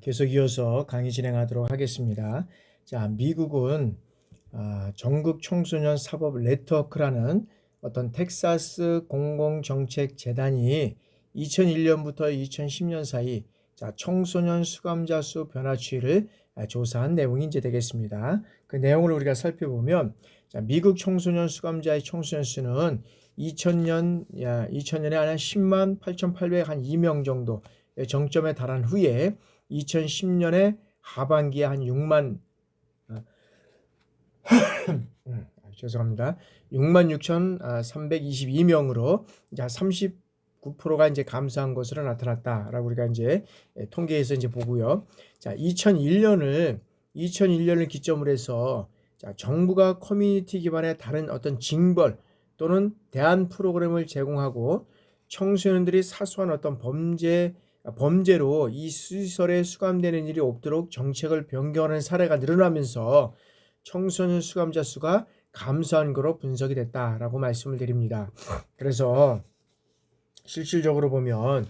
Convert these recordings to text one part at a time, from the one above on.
계속 이어서 강의 진행하도록 하겠습니다. 자, 미국은 전국 청소년 사법 네트워크라는 어떤 텍사스 공공정책재단이 2001년부터 2010년 사이 청소년 수감자 수 변화 추이를 조사한 내용이 이제 되겠습니다. 그 내용을 우리가 살펴보면 미국 청소년 수감자의 청소년 수는 2000년에 한 10만 8,802명 정도 정점에 달한 후에 2010년에 하반기에 한 6만 6,322명으로 39%가 이제 감소한 것으로 나타났다라고 우리가 이제 통계에서 이제 보고요. 자, 2001년을 기점으로 해서 정부가 커뮤니티 기반의 다른 어떤 징벌 또는 대안 프로그램을 제공하고 청소년들이 사소한 어떤 범죄로 이 시설에 수감되는 일이 없도록 정책을 변경하는 사례가 늘어나면서 청소년 수감자 수가 감소한 거로 분석이 됐다라고 말씀을 드립니다. 그래서 실질적으로 보면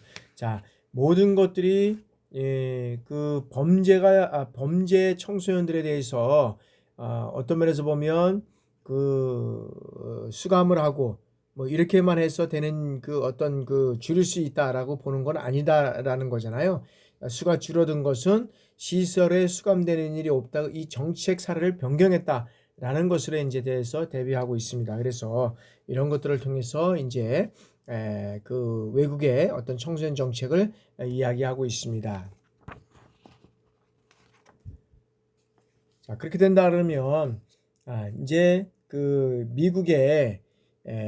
모든 것들이 그 범죄 청소년들에 대해서 어떤 면에서 보면 그 수감을 하고 뭐 이렇게만 해서 되는 그 어떤 그 줄일 수 있다라고 보는 건 아니다라는 거잖아요. 수가 줄어든 것은 시설에 수감되는 일이 없다, 이 정책 사례를 변경했다라는 것으로 이제 대해서 대비하고 있습니다. 그래서 이런 것들을 통해서 이제 그 외국의 어떤 청소년 정책을 이야기하고 있습니다. 자, 그렇게 된다 그러면 이제 그 미국의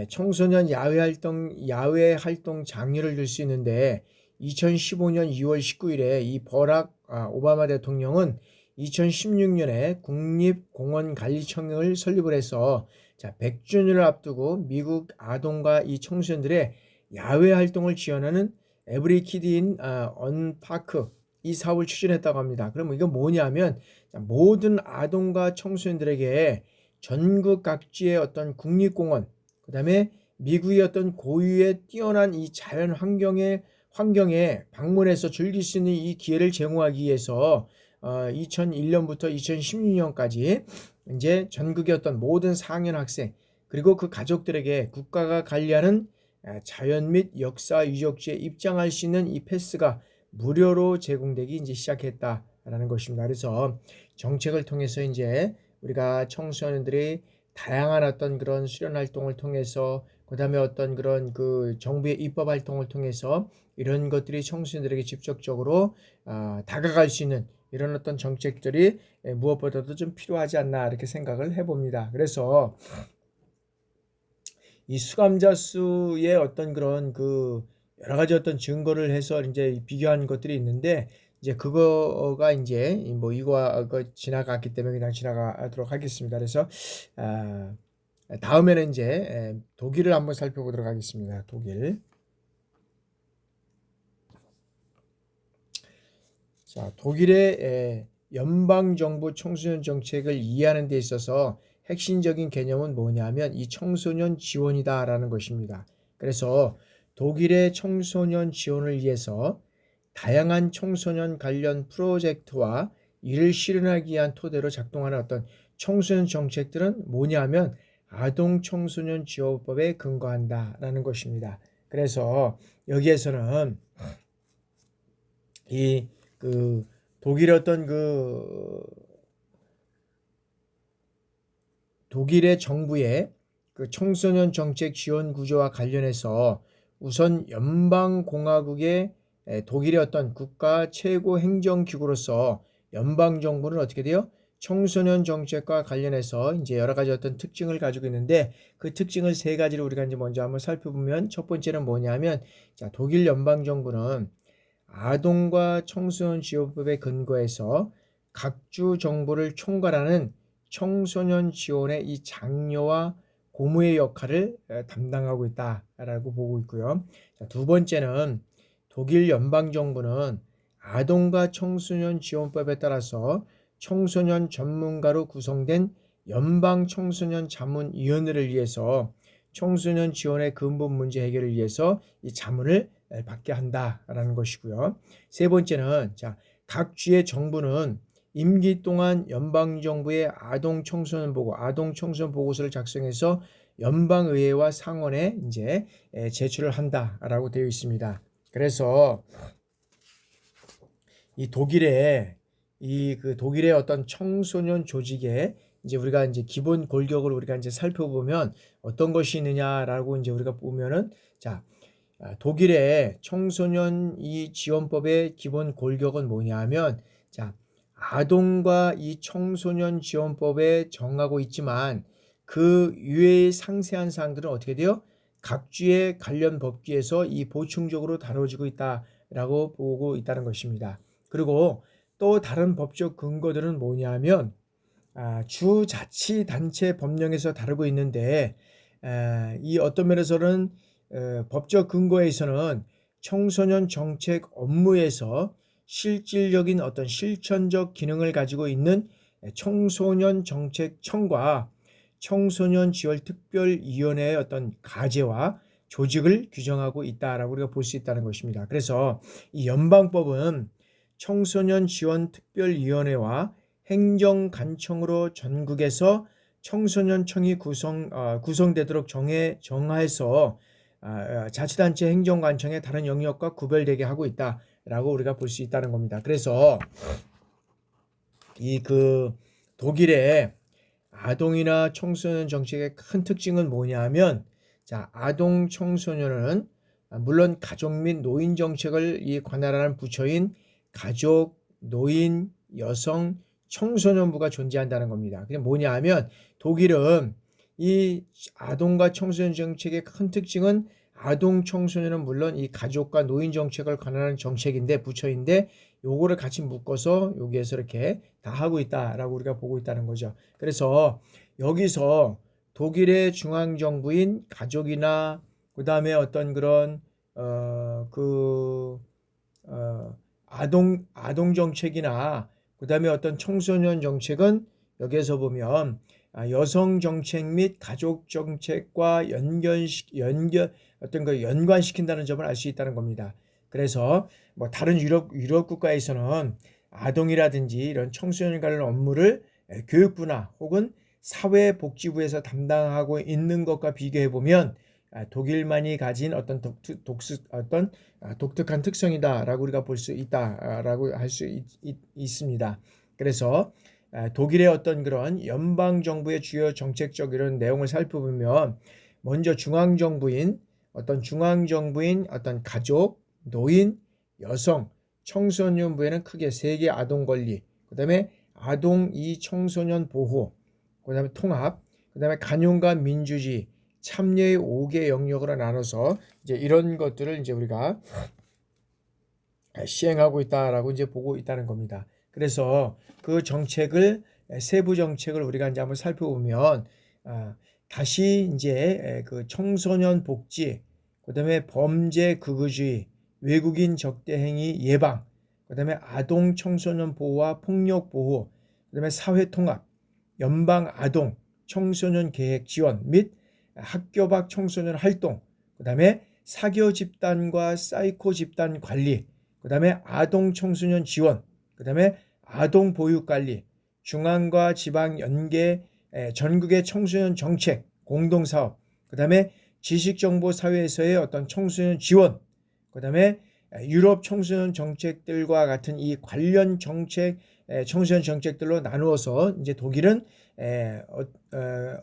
청소년 야외 활동 장려를 들 수 있는데 2015년 2월 19일에 이 버락 오바마 대통령은 2016년에 국립공원관리청을 설립을 해서 100주년을 앞두고 미국 아동과 이 청소년들의 야외 활동을 지원하는 에브리 키드 인 언 파크 이 사업을 추진했다고 합니다. 그러면 이건 뭐냐면 모든 아동과 청소년들에게 전국 각지의 어떤 국립공원, 그 다음에 미국의 어떤 고유의 뛰어난 이 자연 환경에 방문해서 즐길 수 있는 이 기회를 제공하기 위해서 2001년부터 2016년까지 이제 전국의 어떤 모든 4학년 학생 그리고 그 가족들에게 국가가 관리하는 자연 및 역사 유적지에 입장할 수 있는 이 패스가 무료로 제공되기 이제 시작했다라는 것입니다. 그래서 정책을 통해서 이제 우리가 청소년들이 다양한 어떤 그런 수련 활동을 통해서 그다음에 어떤 그런 그 정부의 입법 활동을 통해서 이런 것들이 청소년들에게 직접적으로 다가갈 수 있는 이런 어떤 정책들이 무엇보다도 좀 필요하지 않나 이렇게 생각을 해봅니다. 그래서 이 수감자 수의 어떤 그런 그 여러 가지 어떤 증거를 해서 이제 비교한 것들이 있는데 이제 그거가 이제 뭐 이거와 지나갔기 때문에 그냥 지나가도록 하겠습니다. 그래서 다음에는 이제 독일을 한번 살펴보도록 하겠습니다. 독일. 자, 독일의 연방정부 청소년 정책을 이해하는 데 있어서 핵심적인 개념은 뭐냐면 이 청소년 지원이다라는 것입니다. 그래서 독일의 청소년 지원을 위해서 다양한 청소년 관련 프로젝트와 이를 실현하기 위한 토대로 작동하는 어떤 청소년 정책들은 뭐냐면 아동 청소년 지원법에 근거한다라는 것입니다. 그래서 여기에서는 그 독일의 어떤 그 독일의 정부의 그 청소년 정책 지원 구조와 관련해서 우선 연방공화국의 독일의 어떤 국가 최고 행정기구로서 연방정부는 어떻게 돼요? 청소년 정책과 관련해서 이제 여러 가지 어떤 특징을 가지고 있는데 그 특징을 세 가지를 우리가 이제 먼저 한번 살펴보면 첫 번째는 뭐냐면 독일 연방정부는 아동과 청소년 지원법에 근거해서 각주 정부를 총괄하는 청소년 지원의 이 장려와 고무의 역할을 담당하고 있다라고 보고 있고요. 두 번째는 독일 연방정부는 아동과 청소년 지원법에 따라서 청소년 전문가로 구성된 연방청소년자문위원회를 위해서 청소년 지원의 근본 문제 해결을 위해서 이 자문을 받게 한다라는 것이고요. 세 번째는 각 주의 정부는 임기 동안 연방정부의 아동 청소년 보고서를 작성해서 연방의회와 상원에 이제 제출을 한다라고 되어 있습니다. 그래서 이 독일의 독일의 어떤 청소년 조직에 이제 우리가 이제 기본 골격을 우리가 이제 살펴보면 어떤 것이 있느냐라고 이제 우리가 보면은 자, 독일의 청소년 이 지원법의 기본 골격은 뭐냐면 자, 아동과 이 청소년 지원법에 정하고 있지만 그 이외의 상세한 사항들은 어떻게 돼요? 각 주의 관련 법규에서 이 보충적으로 다뤄지고 있다라고 보고 있다는 것입니다. 그리고 또 다른 법적 근거들은 뭐냐면 주자치단체 법령에서 다루고 있는데 이 어떤 면에서는 법적 근거에서는 청소년 정책 업무에서 실질적인 어떤 실천적 기능을 가지고 있는 청소년 정책청과 청소년 지원 특별위원회의 어떤 가제와 조직을 규정하고 있다라고 우리가 볼 수 있다는 것입니다. 그래서 이 연방법은 청소년 지원 특별위원회와 행정관청으로 전국에서 청소년청이 구성되도록 정하여서 자치단체 행정관청의 다른 영역과 구별되게 하고 있다라고 우리가 볼 수 있다는 겁니다. 그래서 이 독일의 아동이나 청소년 정책의 큰 특징은 뭐냐면 자, 아동 청소년은 물론 가족 및 노인 정책을 관할하는 부처인 가족, 노인, 여성, 청소년부가 존재한다는 겁니다. 그게 뭐냐 하면 독일은 이 아동과 청소년 정책의 큰 특징은 아동 청소년은 물론 이 가족과 노인 정책을 관할하는 정책인데 부처인데 요거를 같이 묶어서 여기에서 이렇게 다 하고 있다라고 우리가 보고 있다는 거죠. 그래서 여기서 독일의 중앙정부인 가족이나 그 다음에 어떤 그런 아동 정책이나 그 다음에 어떤 청소년 정책은 여기에서 보면 여성 정책 및 가족 정책과 연관시킨다는 점을 알 수 있다는 겁니다. 그래서 뭐 다른 유럽 국가에서는 아동이라든지 이런 청소년 관련 업무를 교육부나 혹은 사회복지부에서 담당하고 있는 것과 비교해 보면 독일만이 가진 어떤 독특한 특성이다라고 우리가 볼 수 있다라고 할 수 있습니다. 그래서 독일의 어떤 그런 연방 정부의 주요 정책적 이런 내용을 살펴보면 먼저 중앙정부인 어떤 가족, 노인, 여성, 청소년부에는 크게 3개 아동 권리, 그다음에 아동 청소년 보호, 그다음에 통합, 그다음에 간용과 민주주의, 참여의 5개 영역으로 나눠서 이제 이런 것들을 이제 우리가 시행하고 있다라고 이제 보고 있다는 겁니다. 그래서 그 세부 정책을 우리가 이제 한번 살펴보면 다시 이제 그 청소년 복지, 그다음에 범죄 극우주의, 외국인 적대 행위 예방, 그다음에 아동 청소년 보호와 폭력 보호, 그다음에 사회 통합, 연방 아동 청소년 계획 지원 및 학교 밖 청소년 활동, 그다음에 사교 집단과 사이코 집단 관리, 그다음에 아동 청소년 지원, 그다음에 아동 보육 관리, 중앙과 지방 연계 전국의 청소년 정책 공동 사업, 그다음에 지식 정보 사회에서의 어떤 청소년 지원, 그다음에 유럽 청소년 정책들과 같은 이 관련 청소년 정책들로 나누어서 이제 독일은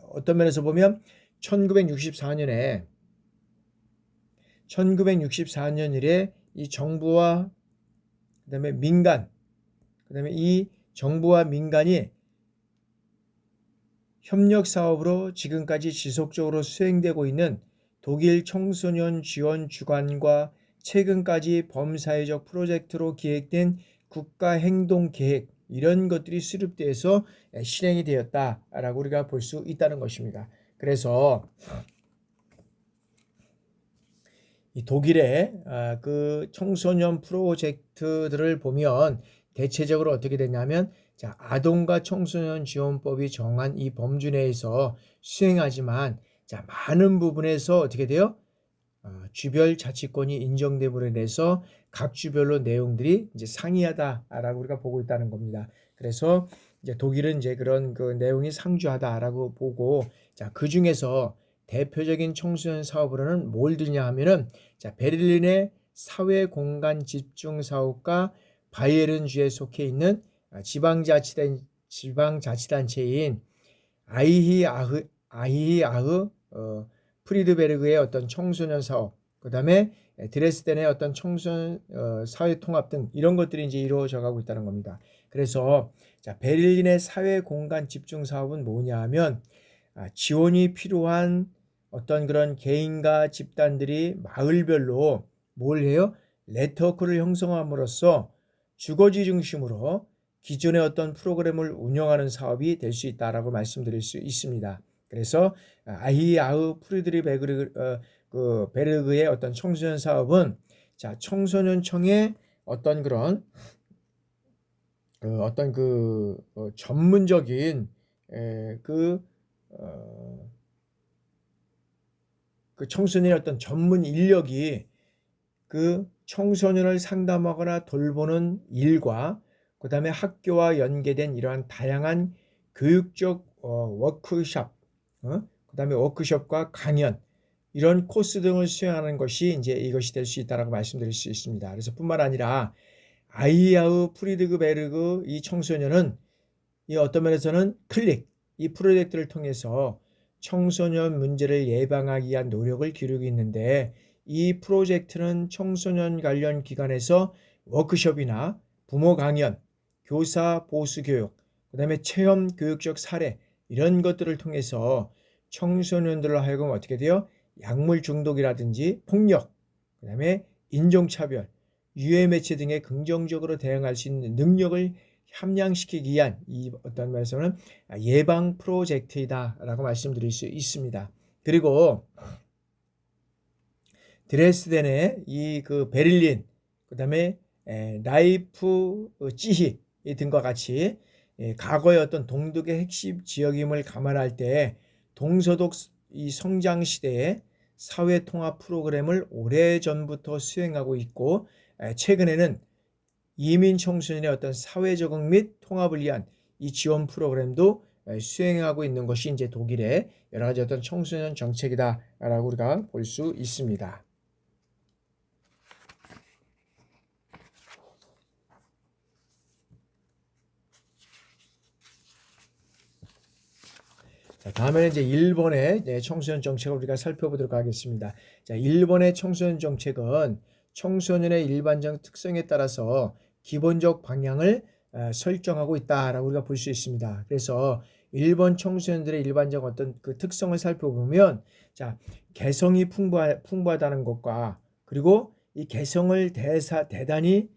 어떤 면에서 보면 1964년에 1964년 이래 이 정부와 그다음에 민간, 그다음에 이 정부와 민간이 협력 사업으로 지금까지 지속적으로 수행되고 있는 독일 청소년 지원 주관과 최근까지 범사회적 프로젝트로 기획된 국가 행동 계획 이런 것들이 수립돼서 실행이 되었다라고 우리가 볼 수 있다는 것입니다. 그래서 이 독일의 그 청소년 프로젝트들을 보면 대체적으로 어떻게 되냐면 자, 아동과 청소년 지원법이 정한 이 범주 내에서 수행하지만 자, 많은 부분에서 어떻게 돼요? 주별 자치권이 인정됨으로 인해서 각 주별로 내용들이 이제 상이하다라고 우리가 보고 있다는 겁니다. 그래서 이제 독일은 이제 그런 그 내용이 상주하다라고 보고, 자, 그 중에서 대표적인 청소년 사업으로는 뭘 드냐 하면은, 자, 베를린의 사회 공간 집중 사업과 바이에른주에 속해 있는 지방자치단체인 아이히아흐 프리드베르그의 어떤 청소년 사업, 그 다음에 드레스덴의 어떤 청소년 사회 통합 등 이런 것들이 이제 이루어져 가고 있다는 겁니다. 그래서 자, 베를린의 사회 공간 집중 사업은 뭐냐 하면, 지원이 필요한 어떤 그런 개인과 집단들이 마을별로 뭘 해요? 네트워크를 형성함으로써 주거지 중심으로 기존의 어떤 프로그램을 운영하는 사업이 될 수 있다라고 말씀드릴 수 있습니다. 그래서 아히아흐 베르그의 어떤 청소년 사업은, 자, 청소년청의 어떤 그런 전문적인 그 청소년의 어떤 전문 인력이 그 청소년을 상담하거나 돌보는 일과, 그 다음에 학교와 연계된 이러한 다양한 교육적 워크숍, 그 다음에 워크숍과 강연, 이런 코스 등을 수행하는 것이 이제 이것이 될 수 있다라고 말씀드릴 수 있습니다. 그래서 뿐만 아니라 아이아흐 프리드베르그 이 청소년은 이 어떤 면에서는 이 프로젝트를 통해서 청소년 문제를 예방하기 위한 노력을 기울이고 있는데, 이 프로젝트는 청소년 관련 기관에서 워크숍이나 부모 강연, 교사 보수 교육, 그 다음에 체험 교육적 사례, 이런 것들을 통해서 청소년들을 하여금 어떻게 돼요? 약물 중독이라든지 폭력, 그 다음에 인종차별, 유해매체 등에 긍정적으로 대응할 수 있는 능력을 함양시키기 위한 이 어떤 말에서는 예방 프로젝트이다라고 말씀드릴 수 있습니다. 그리고 드레스덴의 이 그 베를린, 그다음에 라이프치히 등과 같이 과거의 어떤 동독의 핵심 지역임을 감안할 때 동서독 이 성장 시대에 사회 통합 프로그램을 오래전부터 수행하고 있고, 최근에는 이민 청소년의 어떤 사회 적응 및 통합을 위한 이 지원 프로그램도 수행하고 있는 것이 이제 독일의 여러 가지 어떤 청소년 정책이다라고 우리가 볼 수 있습니다. 자, 다음에는 이제 일본의 청소년 정책을 우리가 살펴보도록 하겠습니다. 자, 일본의 청소년 정책은 청소년의 일반적 특성에 따라서 기본적 방향을 설정하고 있다라고 우리가 볼 수 있습니다. 그래서 일본 청소년들의 일반적 어떤 그 특성을 살펴보면, 자, 개성이 풍부하다는 것과, 그리고 이 개성을 대단히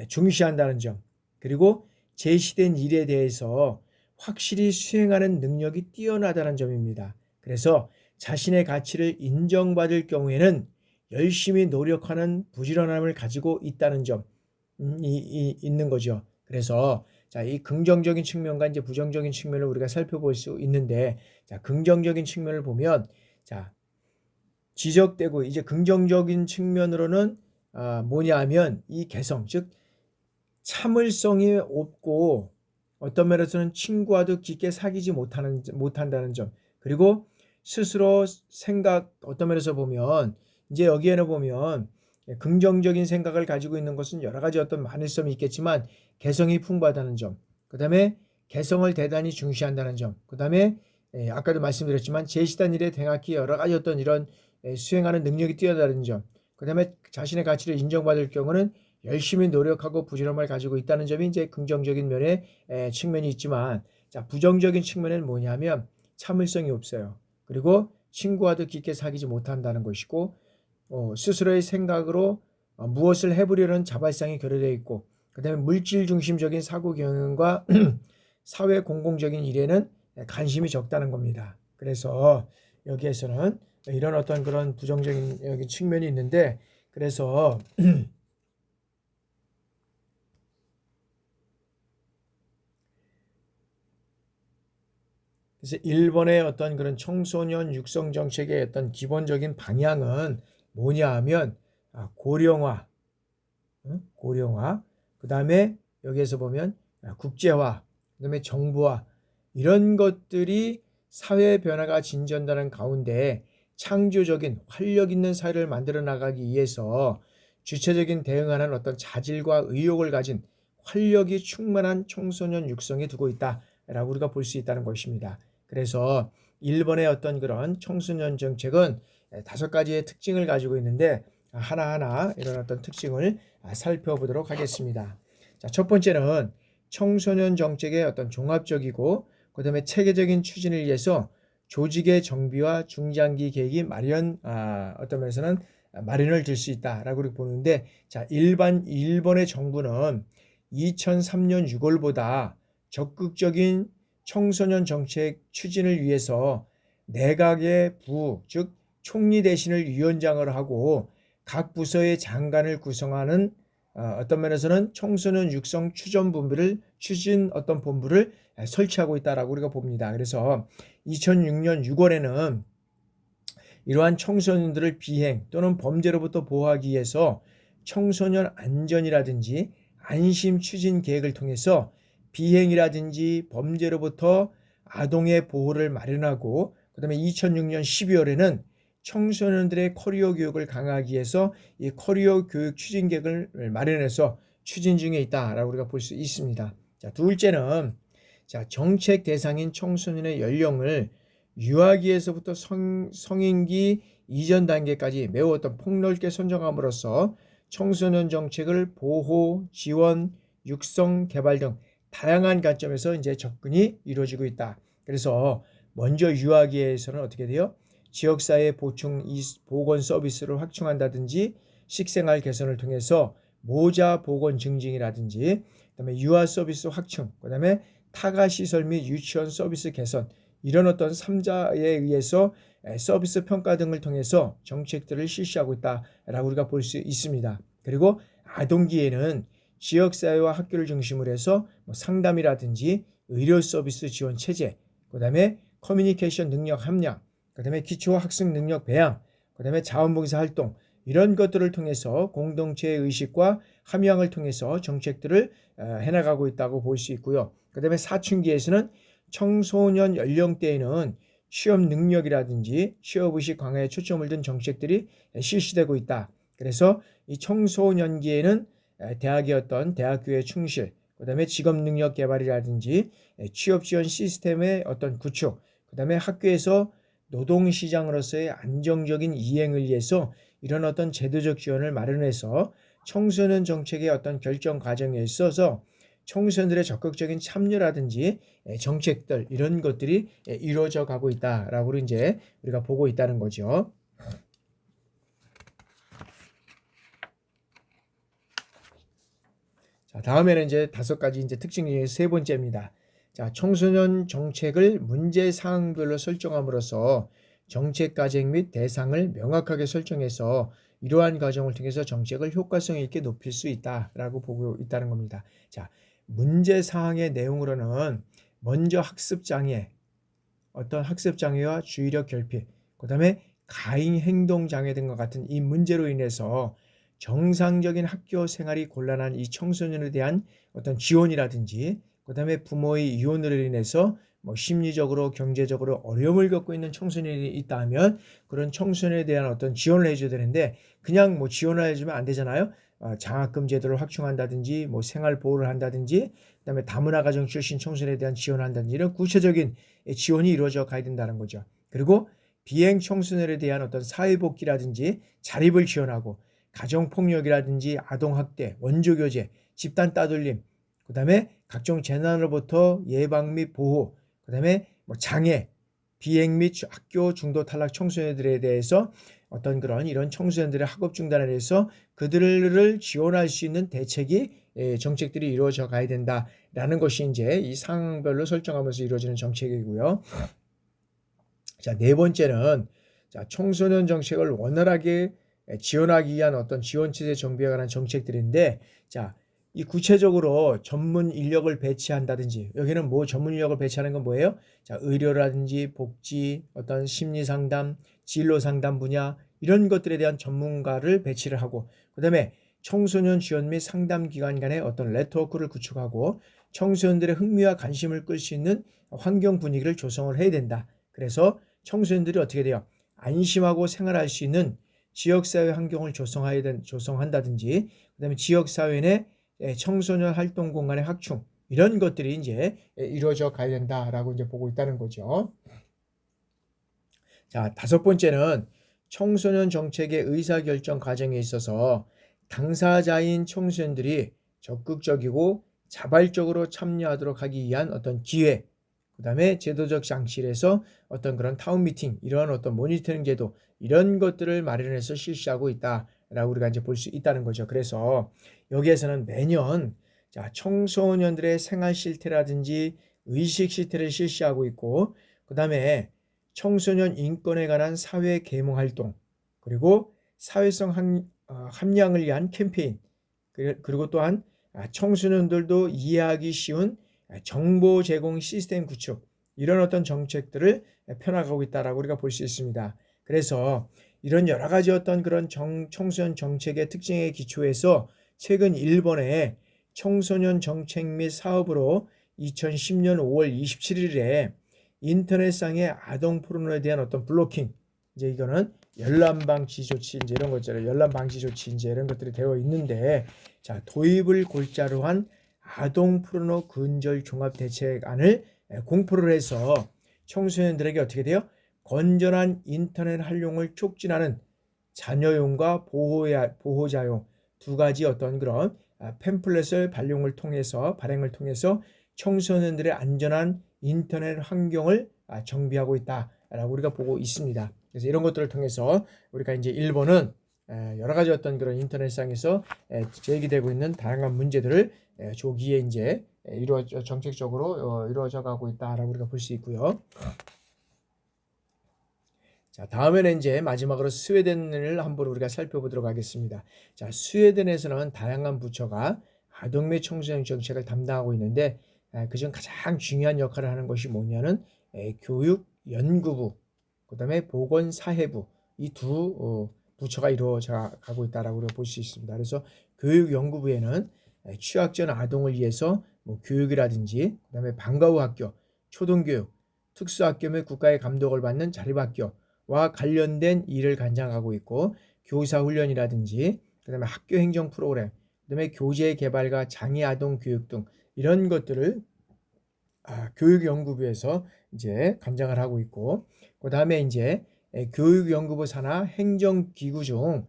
중시한다는 점, 그리고 제시된 일에 대해서 확실히 수행하는 능력이 뛰어나다는 점입니다. 그래서 자신의 가치를 인정받을 경우에는 열심히 노력하는 부지런함을 가지고 있다는 점이 있는 거죠. 그래서 자, 이 긍정적인 측면과 이제 부정적인 측면을 우리가 살펴볼 수 있는데, 자, 긍정적인 측면을 보면, 자, 지적되고 이제 긍정적인 측면으로는 뭐냐 하면 이 개성, 즉 참을성이 없고 어떤 면에서는 친구와도 깊게 사귀지 못한다는 점, 그리고 스스로 어떤 면에서 보면 이제 여기에는 보면 긍정적인 생각을 가지고 있는 것은 여러 가지 어떤 많은 점이 있겠지만 개성이 풍부하다는 점, 그 다음에 개성을 대단히 중시한다는 점, 그 다음에 아까도 말씀드렸지만 제시된 일에 정확히 여러 가지 어떤 이런 수행하는 능력이 뛰어나다는 점, 그 다음에 자신의 가치를 인정받을 경우는 열심히 노력하고 부지런함을 가지고 있다는 점이 이제 긍정적인 면의 측면이 있지만, 자, 부정적인 측면은 뭐냐면 참을성이 없어요. 그리고 친구와도 깊게 사귀지 못한다는 것이고, 스스로의 생각으로 무엇을 해보려는 자발성이 결여되어 있고, 그 다음에 물질 중심적인 사고 경영과 사회 공공적인 일에는 관심이 적다는 겁니다. 그래서 여기에서는 이런 어떤 그런 부정적인 측면이 있는데, 그래서 일본의 어떤 그런 청소년 육성 정책의 어떤 기본적인 방향은 뭐냐 하면 고령화, 고령화, 그 다음에 여기에서 보면 국제화, 그 다음에 정부화, 이런 것들이 사회 변화가 진전되는 가운데 창조적인 활력 있는 사회를 만들어 나가기 위해서 주체적인 대응하는 어떤 자질과 의욕을 가진 활력이 충만한 청소년 육성에 두고 있다라고 우리가 볼 수 있다는 것입니다. 그래서 일본의 어떤 그런 청소년 정책은 5가지의 특징을 가지고 있는데 하나하나 이런 어떤 특징을 살펴보도록 하겠습니다. 자, 첫 번째는 청소년 정책의 어떤 종합적이고 그다음에 체계적인 추진을 위해서 조직의 정비와 중장기 계획이 어떤 면에서는 마련을 들 수 있다라고 보는데, 자, 일본의 정부는 2003년 6월보다 적극적인 청소년 정책 추진을 위해서 내각의 즉 총리 대신을 위원장을 하고 각 부서의 장관을 구성하는 어떤 면에서는 청소년 육성 추진 어떤 본부를 설치하고 있다라고 우리가 봅니다. 그래서 2006년 6월에는 이러한 청소년들을 비행 또는 범죄로부터 보호하기 위해서 청소년 안전이라든지 안심 추진 계획을 통해서 비행이라든지 범죄로부터 아동의 보호를 마련하고, 그다음에 2006년 12월에는 청소년들의 커리어 교육을 강화하기 위해서 이 커리어 교육 추진 계획을 마련해서 추진 중에 있다라고 우리가 볼 수 있습니다. 자, 둘째는 정책 대상인 청소년의 연령을 유아기에서부터 성인기 이전 단계까지 매우 어떤 폭넓게 선정함으로써 청소년 정책을 보호, 지원, 육성, 개발 등 다양한 관점에서 이제 접근이 이루어지고 있다. 그래서 먼저 유아기에서는 어떻게 돼요? 지역사회 보건 서비스를 확충한다든지 식생활 개선을 통해서 모자 보건 증진이라든지, 그다음에 유아 서비스 확충, 그다음에 타가 시설 및 유치원 서비스 개선, 이런 어떤 3자에 의해서 서비스 평가 등을 통해서 정책들을 실시하고 있다라고 우리가 볼 수 있습니다. 그리고 아동기에는 지역사회와 학교를 중심으로 해서 상담이라든지 의료 서비스 지원 체제, 그 다음에 커뮤니케이션 능력 함량, 그 다음에 기초학습 능력 배양, 그 다음에 자원봉사 활동, 이런 것들을 통해서 공동체의 의식과 함양을 통해서 정책들을 해나가고 있다고 볼 수 있고요. 그 다음에 사춘기에서는 청소년 연령대에는 취업 능력이라든지 취업의식 강화에 초점을 둔 정책들이 실시되고 있다. 그래서 이 청소년기에는 대학의 어떤 대학교의 충실, 그 다음에 직업 능력 개발이라든지 취업 지원 시스템의 어떤 구축, 그 다음에 학교에서 노동시장으로서의 안정적인 이행을 위해서 이런 어떤 제도적 지원을 마련해서 청소년 정책의 어떤 결정 과정에 있어서 청소년들의 적극적인 참여라든지 정책들, 이런 것들이 이루어져 가고 있다라고 이제 우리가 보고 있다는 거죠. 자, 다음에는 이제 5가지 이제 특징 중에 3번째입니다. 자, 청소년 정책을 문제 사항별로 설정함으로써 정책 과정 및 대상을 명확하게 설정해서 이러한 과정을 통해서 정책을 효과성 있게 높일 수 있다라고 보고 있다는 겁니다. 자, 문제 사항의 내용으로는 먼저 학습 장애, 어떤 학습 장애와 주의력 결핍, 그다음에 가행 행동 장애 등과 같은 이 문제로 인해서 정상적인 학교 생활이 곤란한 이 청소년에 대한 어떤 지원이라든지, 그다음에 부모의 이혼으로 인해서 심리적으로 경제적으로 어려움을 겪고 있는 청소년이 있다면 그런 청소년에 대한 어떤 지원을 해줘야 되는데, 그냥 지원을 해주면 안 되잖아요. 장학금 제도를 확충한다든지 생활 보호를 한다든지, 그다음에 다문화 가정 출신 청소년에 대한 지원을 한다든지, 이런 구체적인 지원이 이루어져 가야 된다는 거죠. 그리고 비행 청소년에 대한 어떤 사회복귀라든지 자립을 지원하고, 가정폭력이라든지 아동학대, 원조교제, 집단 따돌림, 그 다음에 각종 재난으로부터 예방 및 보호, 그 다음에 장애, 비행 및 학교 중도 탈락 청소년들에 대해서 어떤 이런 청소년들의 학업 중단에 대해서 그들을 지원할 수 있는 대책이 정책들이 이루어져 가야 된다라는 것이 이제 이 상황별로 설정하면서 이루어지는 정책이고요. 자, 4번째는 청소년 정책을 원활하게 지원하기 위한 어떤 지원체제 정비에 관한 정책들인데, 이 구체적으로 전문 인력을 배치한다든지, 여기는 전문 인력을 배치하는 건 뭐예요? 의료라든지 복지, 어떤 심리 상담, 진로 상담 분야, 이런 것들에 대한 전문가를 배치를 하고, 그다음에 청소년 지원 및 상담 기관 간의 어떤 네트워크를 구축하고 청소년들의 흥미와 관심을 끌 수 있는 환경 분위기를 조성을 해야 된다. 그래서 청소년들이 어떻게 돼요? 안심하고 생활할 수 있는 지역사회 환경을 조성한다든지, 그다음에 지역사회 내 청소년 활동 공간의 확충, 이런 것들이 이제 이루어져 가야 된다라고 이제 보고 있다는 거죠. 자, 다섯 번째는 청소년 정책의 의사결정 과정에 있어서 당사자인 청소년들이 적극적이고 자발적으로 참여하도록 하기 위한 어떤 기회, 그 다음에 제도적 장치에서 어떤 그런 타운 미팅, 이런 어떤 모니터링 제도, 이런 것들을 마련해서 실시하고 있다라고 우리가 이제 볼 수 있다는 거죠. 그래서 여기에서는 매년 자, 청소년들의 생활 실태라든지 의식 실태를 실시하고 있고, 그 다음에 청소년 인권에 관한 사회 계몽 활동, 그리고 사회성 함량을 위한 캠페인, 그리고 또한 청소년들도 이해하기 쉬운 정보 제공 시스템 구축, 이런 어떤 정책들을 펴나가고 있다라고 우리가 볼 수 있습니다. 그래서 이런 여러 가지 어떤 그런 청소년 정책의 특징에 기초해서 최근 일본의 청소년 정책 및 사업으로 2010년 5월 27일에 인터넷상의 아동 포르노에 대한 어떤 블로킹, 이제 이거는 열람 방지 조치, 이제 이런 것처럼 열람 방지 조치, 이제 이런 것들이 되어 있는데, 자, 도입을 골자로 한 아동 포르노 근절 종합 대책안을 공포를 해서 청소년들에게 어떻게 돼요? 건전한 인터넷 활용을 촉진하는 자녀용과 보호자용 두 가지 어떤 그런 팸플렛을 발행을 통해서 청소년들의 안전한 인터넷 환경을 정비하고 있다라고 우리가 보고 있습니다. 그래서 이런 것들을 통해서 우리가 이제 일본은 여러 가지 어떤 그런 인터넷상에서 제기되고 있는 다양한 문제들을 조기에 이제 정책적으로 이루어져 가고 있다라고 우리가 볼 수 있고요. 자, 다음에는 이제 마지막으로 스웨덴을 한번 우리가 살펴보도록 하겠습니다. 자, 스웨덴에서는 다양한 부처가 아동 및 청소년 정책을 담당하고 있는데, 그중 가장 중요한 역할을 하는 것이 뭐냐는 교육연구부, 그 다음에 보건사회부, 이 두 부처가 이루어져 가고 있다라고 우리가 볼 수 있습니다. 그래서 교육연구부에는 취약전 아동을 위해서 뭐 교육이라든지, 그 다음에 방과 후 학교, 초등교육, 특수학교 및 국가의 감독을 받는 자립학교와 관련된 일을 관장하고 있고, 교사훈련이라든지, 그 다음에 학교 행정 프로그램, 그 다음에 교재 개발과 장애 아동 교육 등 이런 것들을 교육연구부에서 이제 관장을 하고 있고, 그 다음에 이제 교육연구부 산하 행정기구 중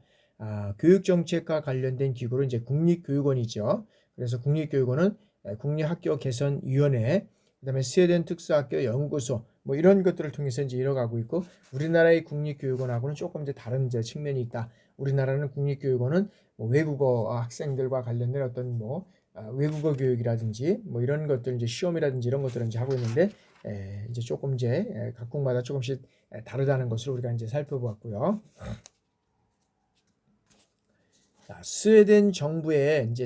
교육정책과 관련된 기구로 이제 국립교육원이죠. 그래서 국립교육원은 국립학교개선위원회, 그다음에 스웨덴 특수학교 연구소, 뭐 이런 것들을 통해서 이제 이뤄가고 있고, 우리나라의 국립교육원하고는 조금 이제 다른 이제 측면이 있다. 우리나라는 국립교육원은 뭐 외국어 학생들과 관련된 어떤 뭐 외국어 교육이라든지 뭐 이런 것들, 이제 시험이라든지 이런 것들을 이제 하고 있는데, 이제 조금 이제 각국마다 조금씩 다르다는 것을 우리가 이제 살펴보았고요. 자, 스웨덴 정부의 이제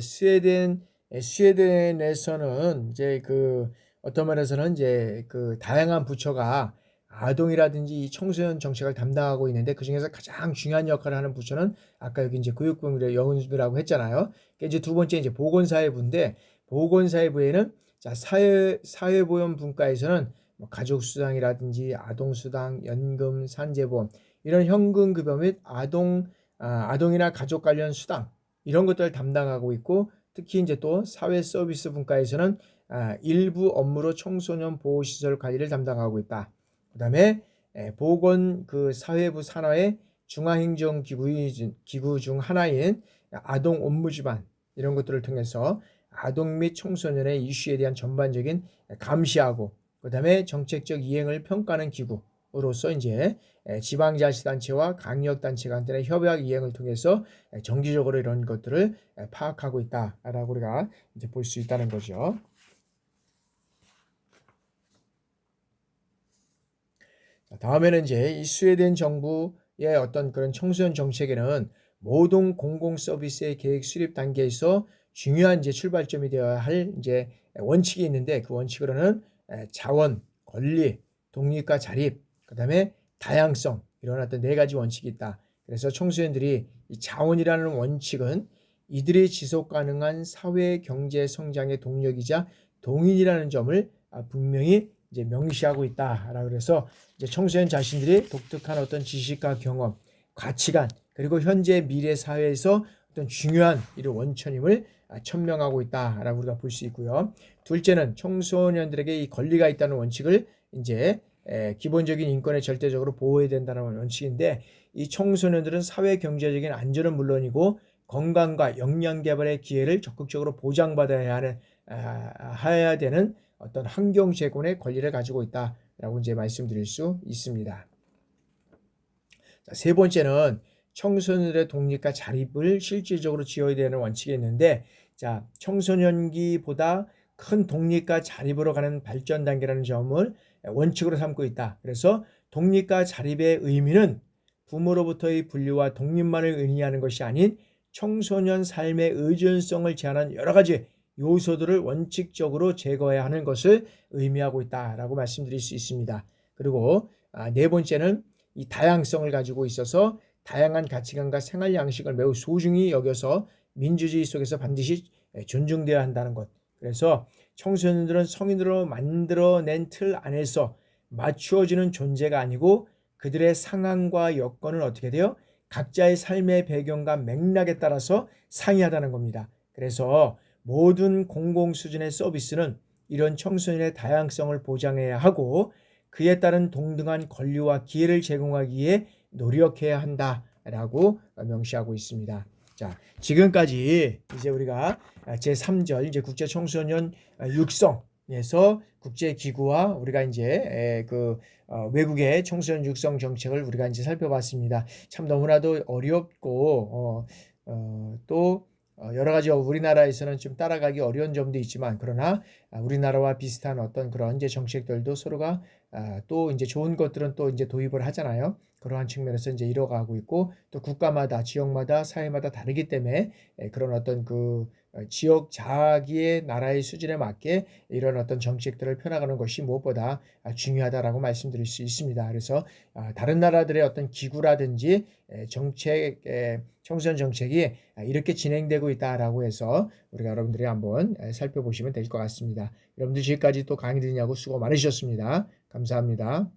스웨덴에서는 이제 그 어떤 면에서는 이제 그 다양한 부처가 아동이라든지 청소년 정책을 담당하고 있는데, 그 중에서 가장 중요한 역할을 하는 부처는 아까 여기 이제 교육부의 영훈이라고 했잖아요. 이제 두 번째 이제 보건사회부인데, 보건사회부에는 자, 사회보험 분과에서는 뭐 가족수당이라든지 아동수당, 연금, 산재보험, 이런 현금급여 및 아동이나 가족 관련 수당, 이런 것들을 담당하고 있고, 특히 이제 또 사회 서비스 분과에서는 일부 업무로 청소년 보호시설 관리를 담당하고 있다. 그 다음에 보건 그 사회부 산하의 중앙행정기구 중 하나인 아동 업무지반, 이런 것들을 통해서 아동 및 청소년의 이슈에 대한 전반적인 감시하고, 그 다음에 정책적 이행을 평가하는 기구로서 이제 지방자치단체와 강력단체 간의 협약 이행을 통해서 정기적으로 이런 것들을 파악하고 있다라고 우리가 이제 볼 수 있다는 거죠. 다음에는 이제 이 스웨덴 정부의 어떤 그런 청소년 정책에는 모든 공공 서비스의 계획 수립 단계에서 중요한 이제 출발점이 되어야 할 이제 원칙이 있는데, 그 원칙으로는 자원, 권리, 독립과 자립, 그다음에 다양성, 이런 어떤 네 가지 원칙이 있다. 그래서 청소년들이 이 자원이라는 원칙은 이들의 지속 가능한 사회 경제 성장의 동력이자 동인이라는 점을 분명히 이제 명시하고 있다라고 그래서 이제 청소년 자신들이 독특한 어떤 지식과 경험, 가치관 그리고 현재 미래 사회에서 어떤 중요한 이런 원천임을 천명하고 있다라고 우리가 볼 수 있고요. 둘째는 청소년들에게 이 권리가 있다는 원칙을 이제 기본적인 인권에 절대적으로 보호해야 된다는 원칙인데 이 청소년들은 사회 경제적인 안전은 물론이고 건강과 역량 개발의 기회를 적극적으로 보장받아야 하는 해야 되는 어떤 환경 제공의 권리를 가지고 있다라고 이제 말씀드릴 수 있습니다. 자, 세 번째는 청소년들의 독립과 자립을 실질적으로 지어야 되는 원칙이 있는데 자, 청소년기보다 큰 독립과 자립으로 가는 발전 단계라는 점을 원칙으로 삼고 있다. 그래서 독립과 자립의 의미는 부모로부터의 분리와 독립만을 의미하는 것이 아닌 청소년 삶의 의존성을 제한하는 여러 가지 요소들을 원칙적으로 제거해야 하는 것을 의미하고 있다라고 말씀드릴 수 있습니다. 그리고 네 번째는 이 다양성을 가지고 있어서 다양한 가치관과 생활 양식을 매우 소중히 여겨서 민주주의 속에서 반드시 존중되어야 한다는 것. 그래서 청소년들은 성인으로 만들어낸 틀 안에서 맞추어지는 존재가 아니고 그들의 상황과 여건은 어떻게 돼요? 각자의 삶의 배경과 맥락에 따라서 상이하다는 겁니다. 그래서 모든 공공 수준의 서비스는 이런 청소년의 다양성을 보장해야 하고 그에 따른 동등한 권리와 기회를 제공하기 위해 노력해야 한다라고 명시하고 있습니다. 자, 지금까지 이제 우리가 제3절 이제 국제 청소년 육성에서 국제 기구와 우리가 이제 외국의 청소년 육성 정책을 우리가 이제 살펴봤습니다. 참 너무나도 어렵고 또 여러 가지 우리나라에서는 좀 따라가기 어려운 점도 있지만 그러나 우리나라와 비슷한 어떤 그런 이제 정책들도 서로가 또 이제 좋은 것들은 또 이제 도입을 하잖아요. 그러한 측면에서 이제 이뤄가고 있고 또 국가마다 지역마다 사회마다 다르기 때문에 그런 어떤 지역 자기의 나라의 수준에 맞게 이런 어떤 정책들을 펴나가는 것이 무엇보다 중요하다라고 말씀드릴 수 있습니다. 그래서 다른 나라들의 어떤 기구라든지 정책, 청소년 정책이 이렇게 진행되고 있다라고 해서 우리가 여러분들이 한번 살펴보시면 될 것 같습니다. 여러분들 지금까지 또 강의 들으냐고 수고 많으셨습니다. 감사합니다.